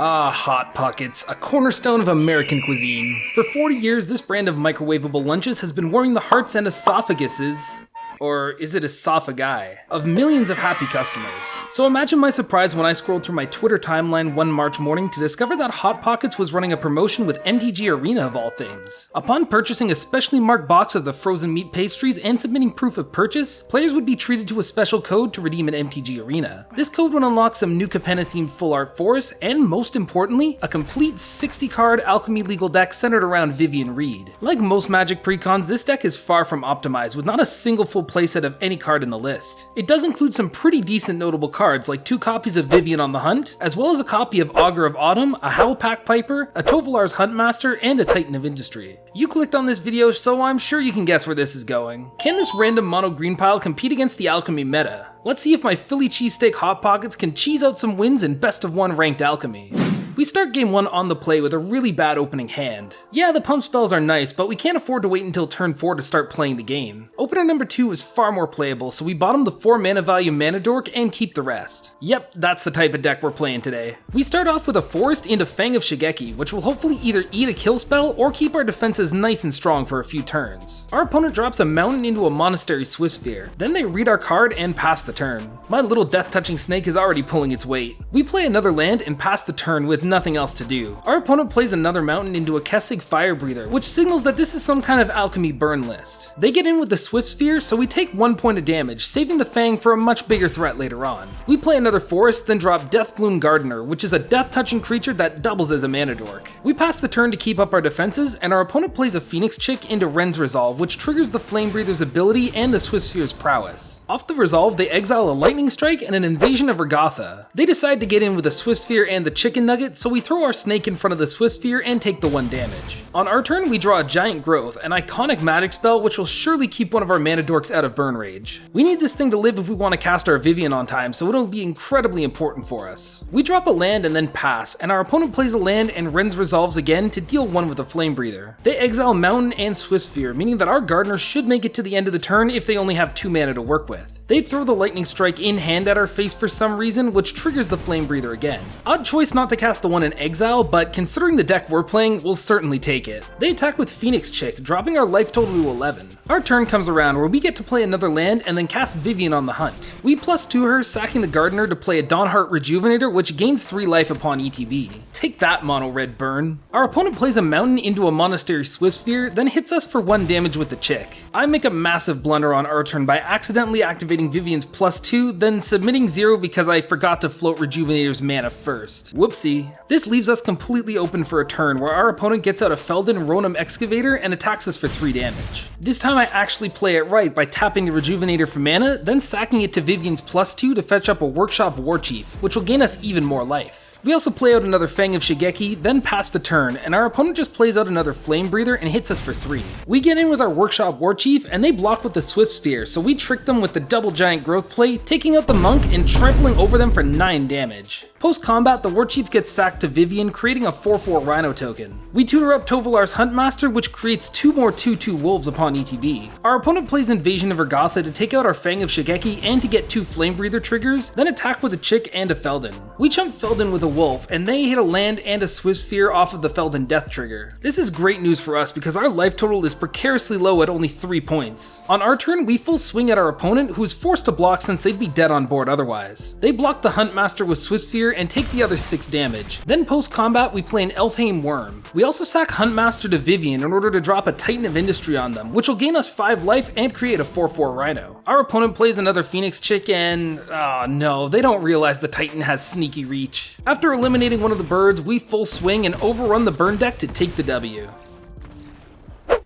Ah, HotPockets, a cornerstone of American cuisine. For 40 years, this brand of microwavable lunches has been warming the hearts and esophaguses, or is it esophagi, of millions of happy customers. So imagine my surprise when I scrolled through my Twitter timeline one March morning to discover that HotPockets was running a promotion with MTG Arena of all things. Upon purchasing a specially marked box of the frozen meat pastries and submitting proof of purchase, players would be treated to a special code to redeem an MTG Arena. This code would unlock some new Capenna-themed full art forests, and most importantly, a complete 60-card alchemy legal deck centered around Vivien Reed. Like most Magic precons, this deck is far from optimized, with not a single full playset of any card in the list. It does include some pretty decent notable cards, like 2 copies of Vivian on the Hunt, as well as a copy of Augur of Autumn, a Howlpack Piper, a Tovolar's Huntmaster, and a Titan of Industry. You clicked on this video, so I'm sure you can guess where this is going. Can this random mono green pile compete against the alchemy meta? Let's see if my Philly cheesesteak HotPockets can cheese out some wins in best of 1 ranked alchemy. We start game 1 on the play with a really bad opening hand. Yeah, the pump spells are nice, but we can't afford to wait until turn 4 to start playing the game. Opener number 2 is far more playable, so we bottom the 4 mana value Mana Dork and keep the rest. Yep, that's the type of deck we're playing today. We start off with a Forest into Fang of Shigeki, which will hopefully either eat a kill spell or keep our defenses nice and strong for a few turns. Our opponent drops a Mountain into a Monastery Swiftspear, then they read our card and pass the turn. My little death-touching snake is already pulling its weight. We play another land and pass the turn with nothing else to do. Our opponent plays another mountain into a Kessig Fire Breather, which signals that this is some kind of alchemy burn list. They get in with the Swiftspear, so we take 1 point of damage, saving the Fang for a much bigger threat later on. We play another Forest, then drop Deathbloom Gardener, which is a death-touching creature that doubles as a Mana Dork. We pass the turn to keep up our defenses, and our opponent plays a Phoenix Chick into Ren's Resolve, which triggers the Flame Breather's ability and the Swiftspear's prowess. Off the Resolve, they exile a Lightning Strike and an Invasion of Regatha. They decide to get in with the Swiftspear and the Chicken Nugget, so we throw our snake in front of the Swiftspear and take the 1 damage. On our turn, we draw a Giant Growth, an iconic magic spell which will surely keep one of our Mana Dorks out of burn rage. We need this thing to live if we want to cast our Vivian on time, so it'll be incredibly important for us. We drop a land and then pass, and our opponent plays a land and Ren's Resolves again to deal 1 with a Flame Breather. They exile Mountain and Swiftspear, meaning that our Gardener should make it to the end of the turn if they only have 2 mana to work with. They throw the Lightning Strike in hand at our face for some reason, which triggers the Flame Breather again. Odd choice not to cast the one in exile, but considering the deck we're playing, we'll certainly take it. They attack with Phoenix Chick, dropping our life total to 11. Our turn comes around where we get to play another land and then cast Vivian on the Hunt. We +2 her, sacking the Gardener to play a Dawnheart Rejuvenator, which gains 3 life upon ETB. Take that, mono red burn. Our opponent plays a Mountain into a Monastery Swiftspear, then hits us for 1 damage with the Chick. I make a massive blunder on our turn by accidentally activating Vivian's +2, then submitting 0 because I forgot to float Rejuvenator's mana first. Whoopsie. This leaves us completely open for a turn where our opponent gets out a Feldon Ronom Excavator and attacks us for 3 damage. This time I actually play it right by tapping the Rejuvenator for mana, then sacking it to Vivian's +2 to fetch up a Workshop Warchief, which will gain us even more life. We also play out another Fang of Shigeki, then pass the turn, and our opponent just plays out another Flame Breather and hits us for 3. We get in with our Workshop Warchief, and they block with the Swiftspear, so we trick them with the double Giant Growth play, taking out the Monk and trampling over them for 9 damage. Post-combat, the Warchief gets sacked to Vivien, creating a 4/4 Rhino token. We tutor up Tovolar's Huntmaster, which creates 2 more 2/2 Wolves upon ETB. Our opponent plays Invasion of Regatha to take out our Fang of Shigeki and to get 2 Flame Breather triggers, then attack with a Chick and a Feldon. We chump Feldon with a Wolf, and they hit a land and a Swiftspear off of the Feldon death trigger. This is great news for us because our life total is precariously low at only 3 points. On our turn, we full swing at our opponent, who is forced to block since they'd be dead on board otherwise. They block the Huntmaster with Swiftspear and take the other 6 damage. Then post-combat, we play an Elfhame Wurm. We also sack Huntmaster to Vivien in order to drop a Titan of Industry on them, which will gain us 5 life and create a 4/4 Rhino. Our opponent plays another Phoenix Chick and... oh no, they don't realize the Titan has sneaky reach. After eliminating one of the birds, we full swing and overrun the burn deck to take the W.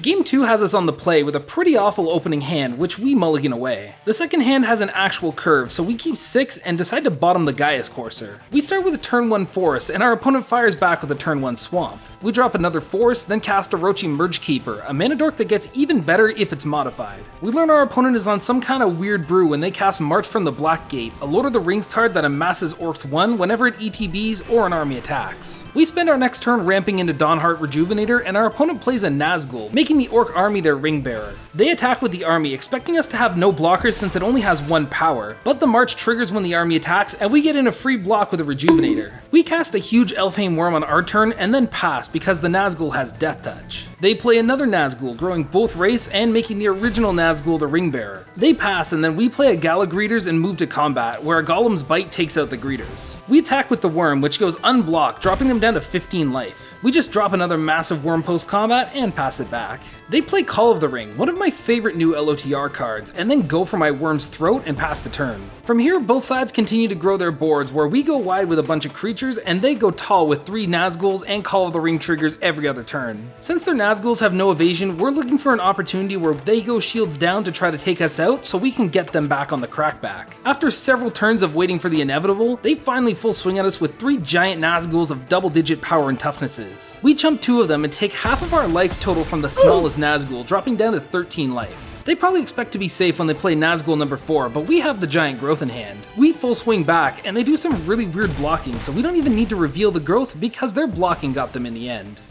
Game 2 has us on the play with a pretty awful opening hand, which we mulligan away. The second hand has an actual curve, so we keep 6 and decide to bottom the Gaius Courser. We start with a turn 1 Forest, and our opponent fires back with a turn 1 Swamp. We drop another Forest, then cast Orochi Merge Keeper, a Mana Dork that gets even better if it's modified. We learn our opponent is on some kind of weird brew when they cast March from the Black Gate, a Lord of the Rings card that amasses Orcs 1 whenever it ETBs or an army attacks. We spend our next turn ramping into Dawnheart Rejuvenator, and our opponent plays a Nazgul, making making the Orc army their ring bearer. They attack with the army, expecting us to have no blockers since it only has 1 power, but the march triggers when the army attacks and we get in a free block with a Rejuvenator. We cast a huge Elfhame Wurm on our turn and then pass because the Nazgul has Death Touch. They play another Nazgul, growing both wraiths and making the original Nazgul the ring bearer. They pass and then we play a Gala Greeters and move to combat, where a Golem's Bite takes out the Greeters. We attack with the Worm, which goes unblocked, dropping them down to 15 life. We just drop another massive Worm post-combat and pass it back. They play Call of the Ring, one of my favorite new LOTR cards, and then go for my Worm's throat and pass the turn. From here, both sides continue to grow their boards, where we go wide with a bunch of creatures and they go tall with 3 Nazguls and Call of the Ring triggers every other turn. Since their Nazguls have no evasion, we're looking for an opportunity where they go shields down to try to take us out so we can get them back on the crackback. After several turns of waiting for the inevitable, they finally full swing at us with 3 giant Nazguls of double-digit power and toughnesses. We chump 2 of them and take half of our life total from the smallest Nazgul, dropping down to 13 life. They probably expect to be safe when they play Nazgul number 4, but we have the giant growth in hand. We full swing back, and they do some really weird blocking, so we don't even need to reveal the growth because their blocking got them in the end.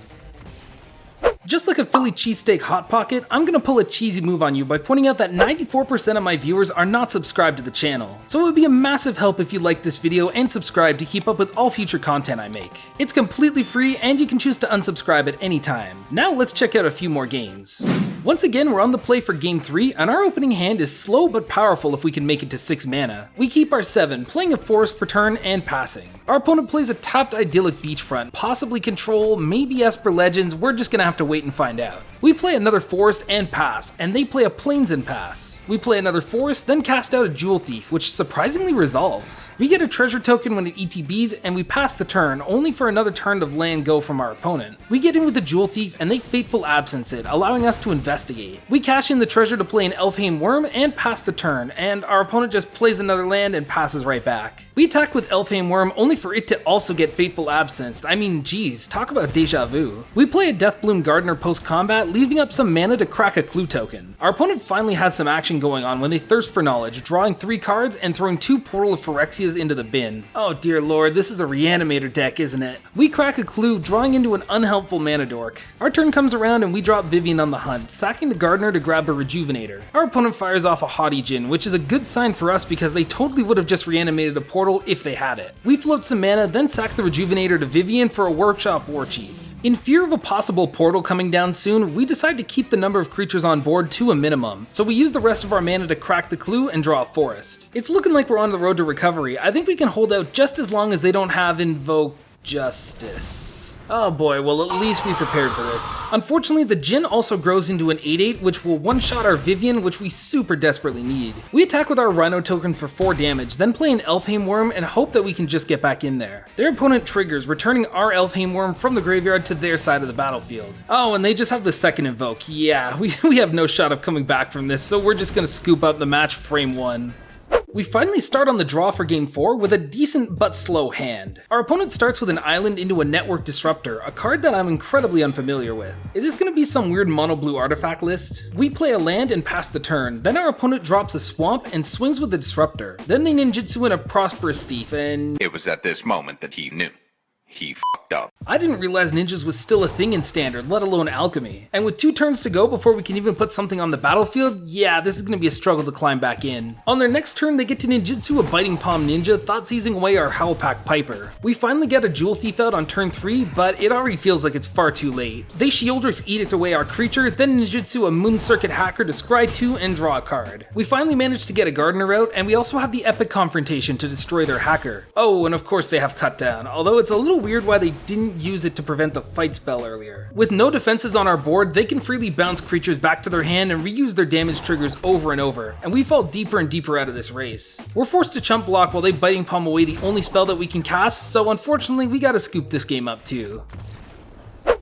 Just like a Philly cheesesteak hot pocket, I'm gonna pull a cheesy move on you by pointing out that 94% of my viewers are not subscribed to the channel. So it would be a massive help if you liked this video and subscribe to keep up with all future content I make. It's completely free and you can choose to unsubscribe at any time. Now let's check out a few more games. Once again, we're on the play for game 3, and our opening hand is slow but powerful if we can make it to 6 mana. We keep our 7, playing a forest per turn and passing. Our opponent plays a tapped idyllic beachfront, possibly control, maybe Esper Legends, we're just gonna have to wait and find out. We play another forest and pass, and they play a plains and pass. We play another forest, then cast out a Jewel Thief, which surprisingly resolves. We get a treasure token when it ETBs, and we pass the turn, only for another turn of land go from our opponent. We get in with the Jewel Thief, and they Fateful Absence it, allowing us to investigate. We cash in the treasure to play an Elfhame Wurm and pass the turn, and our opponent just plays another land and passes right back. We attack with Elfhame Wurm only for it to also get Fateful Absence. I mean, geez, talk about deja vu. We play a Deathbloom Gardener post-combat, leaving up some mana to crack a clue token. Our opponent finally has some action going on when they Thirst for Knowledge, drawing 3 cards and throwing 2 Portal of Phyrexians into the bin. Oh dear lord, this is a Reanimator deck, isn't it? We crack a clue, drawing into an unhelpful mana dork. Our turn comes around and we drop Vivian on the hunt, sacking the Gardener to grab a Rejuvenator. Our opponent fires off a Haughty Djinn, which is a good sign for us because they totally would have just reanimated a portal if they had it. We float some mana, then sack the Rejuvenator to Vivien for a Workshop Warchief. In fear of a possible portal coming down soon, we decide to keep the number of creatures on board to a minimum, so we use the rest of our mana to crack the clue and draw a forest. It's looking like we're on the road to recovery. I think we can hold out just as long as they don't have Invoke Justice. Oh boy, well at least we prepared for this. Unfortunately, the Djinn also grows into an 8/8, which will one-shot our Vivien, which we super desperately need. We attack with our Rhino token for 4 damage, then play an Elfhame Wurm and hope that we can just get back in there. Their opponent triggers, returning our Elfhame Wurm from the graveyard to their side of the battlefield. Oh, and they just have the second Invoke. Yeah, we have no shot of coming back from this, so we're just gonna scoop up the match frame 1. We finally start on the draw for game 4 with a decent but slow hand. Our opponent starts with an island into a Network Disruptor, a card that I'm incredibly unfamiliar with. Is this going to be some weird mono blue artifact list? We play a land and pass the turn, then our opponent drops a swamp and swings with the Disruptor. Then they ninjutsu in a Prosperous Thief and... It was at this moment that he knew. He f***ed up. I didn't realize ninjas was still a thing in Standard, let alone Alchemy. And with 2 turns to go before we can even put something on the battlefield, yeah, this is going to be a struggle to climb back in. On their next turn, they get to ninjutsu a Biting Palm Ninja, thought-seizing away our Howlpack Piper. We finally get a Jewel Thief out on turn 3, but it already feels like it's far too late. They Shieldrix Edict away our creature, then ninjutsu a Moon Circuit Hacker to scry 2 and draw a card. We finally manage to get a Gardener out, and we also have the Epic Confrontation to destroy their Hacker. Oh, and of course they have Cut Down, although it's a little weird why they didn't use it to prevent the fight spell earlier. With no defenses on our board, they can freely bounce creatures back to their hand and reuse their damage triggers over and over, and we fall deeper and deeper out of this race. We're forced to chump block while they Biting Palm away the only spell that we can cast, so unfortunately we gotta scoop this game up too.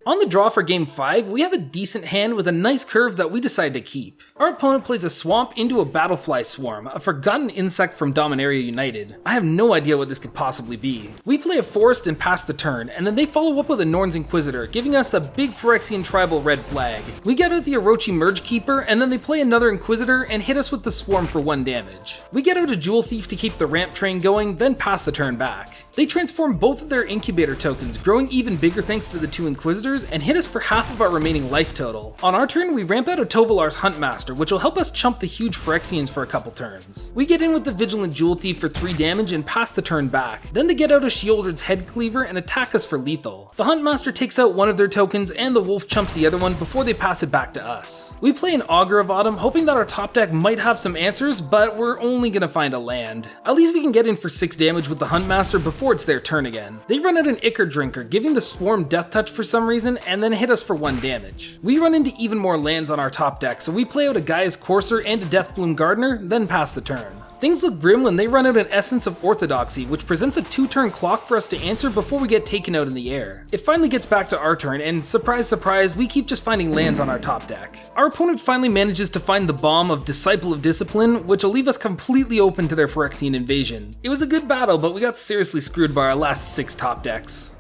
On the draw for game 5, we have a decent hand with a nice curve that we decide to keep. Our opponent plays a swamp into a Battlefly Swarm, a forgotten insect from Dominaria United. I have no idea what this could possibly be. We play a forest and pass the turn, and then they follow up with a Norn's Inquisitor, giving us a big Phyrexian tribal red flag. We get out the Orochi Merge Keeper, and then they play another Inquisitor and hit us with the Swarm for 1 damage. We get out a Jewel Thief to keep the ramp train going, then pass the turn back. They transform both of their incubator tokens, growing even bigger thanks to the 2 Inquisitors, and hit us for half of our remaining life total. On our turn, we ramp out a Tovolar's Huntmaster, which will help us chump the huge Phyrexians for a couple turns. We get in with the Vigilant Jewel Thief for 3 damage and pass the turn back. Then they get out a Sheoldred's Head Cleaver and attack us for lethal. The Huntmaster takes out one of their tokens and the Wolf chumps the other one before they pass it back to us. We play an Augur of Autumn, hoping that our top deck might have some answers, but we're only gonna find a land. At least we can get in for 6 damage with the Huntmaster before it's their turn again. They run out an Ichor Drinker, giving the Swarm Death Touch for some reason, and then hit us for 1 damage. We run into even more lands on our top deck, so we play out a Gaia's Courser and a Deathbloom Gardener, then pass the turn. Things look grim when they run out an Essence of Orthodoxy, which presents a 2-turn clock for us to answer before we get taken out in the air. It finally gets back to our turn, and surprise surprise, we keep just finding lands on our top deck. Our opponent finally manages to find the bomb of Disciple of Discipline, which will leave us completely open to their Phyrexian invasion. It was a good battle, but we got seriously screwed by our last 6 top decks.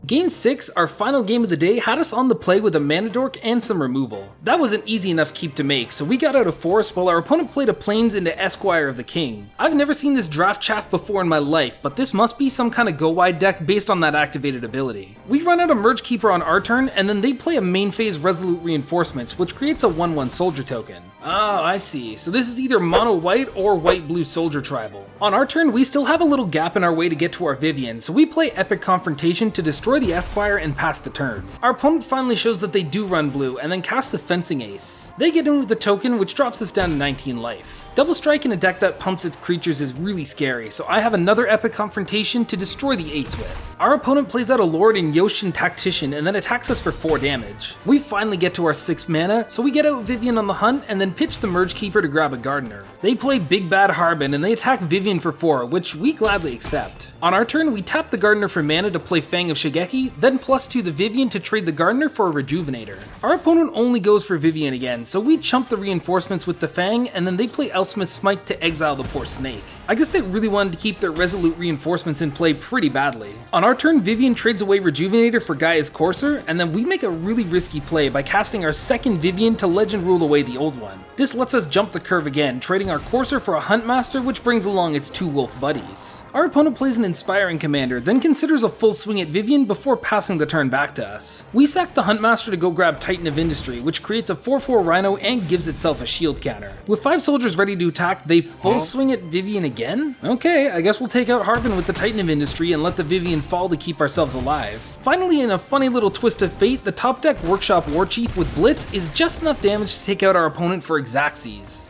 Game 6, our final game of the day, had us on the play with a Mana Dork and some removal. That was an easy enough keep to make, so we got out of Forest while our opponent played a Plains into Esquire of the King. I've never seen this draft chaff before in my life, but this must be some kind of go-wide deck based on that activated ability. We run out a Merge Keeper on our turn, and then they play a main phase Resolute Reinforcements, which creates a 1/1 soldier token. Oh, I see. So this is either mono white or white blue soldier tribal. On our turn, we still have a little gap in our way to get to our Vivien, so we play Epic Confrontation to destroy the Esquire and pass the turn. Our opponent finally shows that they do run blue, and then casts a Fencing Ace. They get in with the token, which drops us down to 19 life. Double Strike in a deck that pumps its creatures is really scary, so I have another Epic Confrontation to destroy the Ace with. Our opponent plays out a Lord and Yoshin Tactician and then attacks us for 4 damage. We finally get to our 6 mana, so we get out Vivien on the hunt and then pitch the Merge Keeper to grab a Gardener. They play Big Bad Harbin and they attack Vivien for 4, which we gladly accept. On our turn, we tap the Gardener for mana to play Fang of Shigeki, then +2 the Vivien to trade the Gardener for a Rejuvenator. Our opponent only goes for Vivien again, so we chump the reinforcements with the Fang, and then they play Elsmith's Smite to exile the poor snake. I guess they really wanted to keep their Resolute Reinforcements in play pretty badly. On our turn, Vivien trades away Rejuvenator for Gaia's Courser, and then we make a really risky play by casting our second Vivien to Legend Rule away the old one. This lets us jump the curve again, trading our Courser for a Huntmaster, which brings along its 2 wolf buddies. Our opponent plays an Inspiring Commander, then considers a full swing at Vivien before passing the turn back to us. We sack the Huntmaster to go grab Titan of Industry, which creates a 4/4 Rhino and gives itself a shield counter. With 5 soldiers ready to attack, they full swing at Vivien again? Okay, I guess we'll take out Harbin with the Titan of Industry and let the Vivien fall to keep ourselves alive. Finally, in a funny little twist of fate, the top deck Workshop Warchief with Blitz is just enough damage to take out our opponent for Xaxes.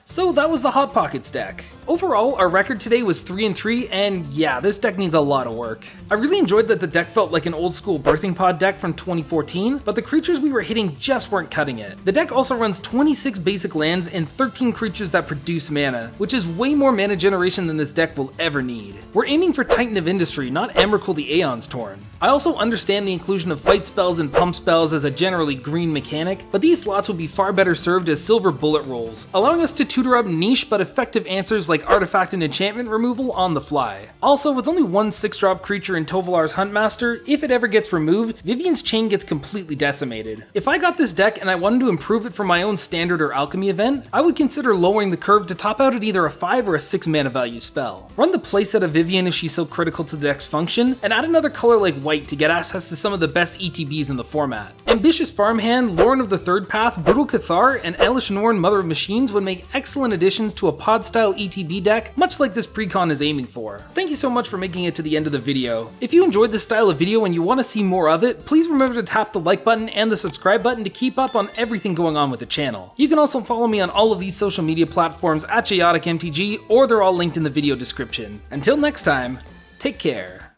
So that was the HotPockets deck. Overall, our record today was 3-3, and yeah, this deck needs a lot of work. I really enjoyed that the deck felt like an old school Birthing Pod deck from 2014, but the creatures we were hitting just weren't cutting it. The deck also runs 26 basic lands and 13 creatures that produce mana, which is way more mana generation than this deck will ever need. We're aiming for Titan of Industry, not Emrakul the Aeon's Torn. I also understand the inclusion of fight spells and pump spells as a generally green mechanic, but these slots would be far better served as silver bullet rolls, allowing us to tutor up niche but effective answers like artifact and enchantment removal on the fly. Also, with only one 6-drop creature in Tovolar's Huntmaster, if it ever gets removed, Vivien's chain gets completely decimated. If I got this deck and I wanted to improve it for my own standard or alchemy event, I would consider lowering the curve to top out at either a 5 or a 6 mana value spell. Run the playset of Vivien if she's so critical to the deck's function, and add another color like white to get access to some of the best ETBs in the format. Ambitious Farmhand, Lorn of the Third Path, Brutal Cathar, and Elish Norn Mother of Machines would make excellent additions to a pod-style ETB deck, much like this precon is aiming for. Thank you so much for making it to the end of the video. If you enjoyed this style of video and you want to see more of it, please remember to tap the like button and the subscribe button to keep up on everything going on with the channel. You can also follow me on all of these social media platforms at JayoticMTG, or they're all linked in the video description. Until next time, take care.